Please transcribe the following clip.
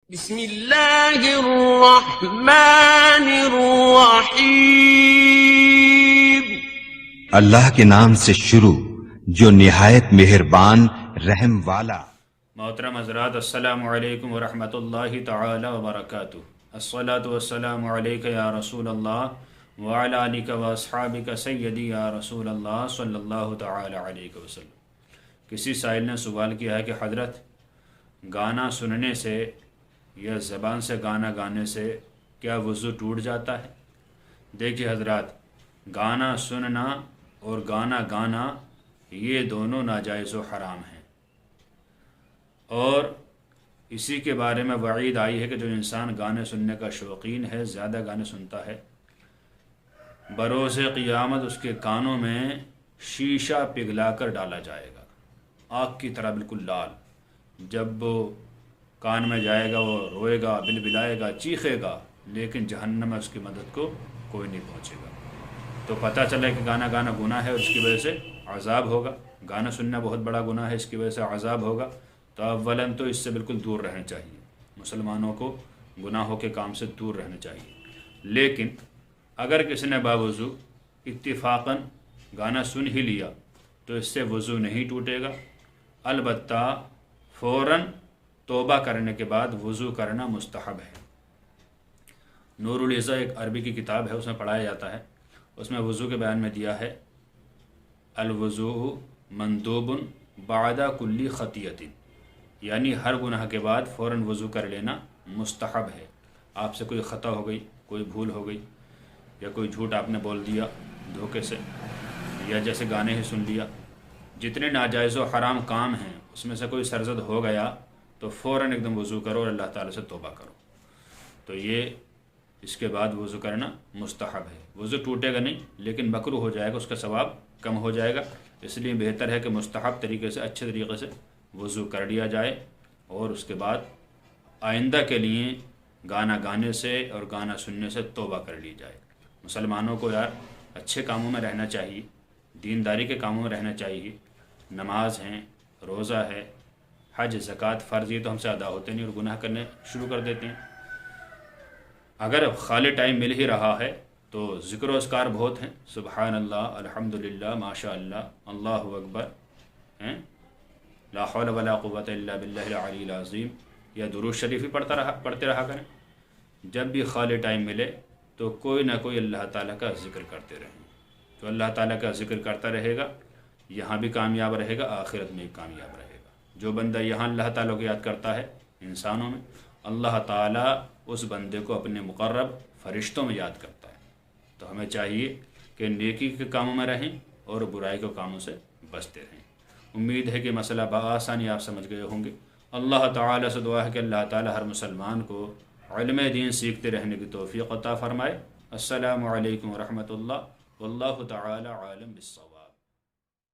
بسم اللہ الرحمن الرحیم۔ اللہ کے نام سے شروع جو نہایت مہربان رحم والا۔ محترم حضرات، السلام علیکم ورحمۃ اللہ تعالی وبرکاتہ۔ الصلاۃ والسلام علیک یا رسول اللہ وعلی آلک واصحابک سیدی یا رسول اللہ صلی اللہ تعالی علیہ وسلم۔ کسی سائل نے سوال کیا ہے کہ حضرت، گانا سننے سے یا زبان سے گانا گانے سے کیا وضو ٹوٹ جاتا ہے؟ دیکھیے حضرات، گانا سننا اور گانا گانا یہ دونوں ناجائز و حرام ہیں، اور اسی کے بارے میں وعید آئی ہے کہ جو انسان گانے سننے کا شوقین ہے، زیادہ گانے سنتا ہے، بروز قیامت اس کے کانوں میں شیشہ پگھلا کر ڈالا جائے گا، آگ کی طرح بالکل لال۔ جب وہ کان میں جائے گا وہ روئے گا، بلبلائے گا، چیخے گا، لیکن جہنم میں اس کی مدد کو کوئی نہیں پہنچے گا۔ تو پتہ چلا کہ گانا گانا گناہ ہے اور اس کی وجہ سے عذاب ہوگا، گانا سننا بہت بڑا گناہ ہے، اس کی وجہ سے عذاب ہوگا۔ تو اولاً تو اس سے بالکل دور رہنا چاہیے، مسلمانوں کو گناہوں کے کام سے دور رہنا چاہیے۔ لیکن اگر کسی نے باوضو اتفاقاً گانا سن ہی لیا تو اس سے وضو نہیں ٹوٹے گا، البتہ فوراً توبہ کرنے کے بعد وضو کرنا مستحب ہے۔ نور العزہ ایک عربی کی کتاب ہے، اس میں پڑھایا جاتا ہے، اس میں وضو کے بیان میں دیا ہے الوضوء مندوب بعد کل خطیۃ، یعنی ہر گناہ کے بعد فوراً وضو کر لینا مستحب ہے۔ آپ سے کوئی خطا ہو گئی، کوئی بھول ہو گئی، یا کوئی جھوٹ آپ نے بول دیا دھوکے سے، یا جیسے گانے ہی سن لیا، جتنے ناجائز و حرام کام ہیں اس میں سے کوئی سرزد ہو گیا تو فوراً ایک دم وضو کرو اور اللہ تعالیٰ سے توبہ کرو۔ تو یہ اس کے بعد وضو کرنا مستحب ہے۔ وضو ٹوٹے گا نہیں، لیکن مکروہ ہو جائے گا، اس کا ثواب کم ہو جائے گا، اس لیے بہتر ہے کہ مستحب طریقے سے، اچھے طریقے سے وضو کر لیا جائے، اور اس کے بعد آئندہ کے لیے گانا گانے سے اور گانا سننے سے توبہ کر لی جائے۔ مسلمانوں کو یار اچھے کاموں میں رہنا چاہیے، دینداری کے کاموں میں رہنا چاہیے۔ نماز ہیں، روزہ ہے، حج، زکوٰۃ فرض، یہ تو ہم سے ادا ہوتے نہیں اور گناہ کرنے شروع کر دیتے ہیں۔ اگر خالی ٹائم مل ہی رہا ہے تو ذکر و اذکار بہت ہیں، سبحان اللہ، الحمدللہ، ماشاء اللہ، اللہ اکبر، لا حول ولا قوت الا باللہ العلی العظیم، یا درود شریف ہی پڑھتے رہا کریں۔ جب بھی خالی ٹائم ملے تو کوئی نہ کوئی اللہ تعالیٰ کا ذکر کرتے رہیں۔ تو اللہ تعالیٰ کا ذکر کرتا رہے گا، یہاں بھی کامیاب رہے گا، آخرت میں بھی کامیاب رہے گا۔ جو بندہ یہاں اللہ تعالیٰ کو یاد کرتا ہے انسانوں میں، اللہ تعالیٰ اس بندے کو اپنے مقرب فرشتوں میں یاد کرتا ہے۔ تو ہمیں چاہیے کہ نیکی کے کاموں میں رہیں اور برائی کے کاموں سے بچتے رہیں۔ امید ہے کہ مسئلہ بآسانی آپ سمجھ گئے ہوں گے۔ اللہ تعالیٰ سے دعا ہے کہ اللہ تعالیٰ ہر مسلمان کو علم دین سیکھتے رہنے کی توفیق عطا فرمائے۔ السلام علیکم ورحمۃ اللہ، واللہ تعالی عالم بالصواب۔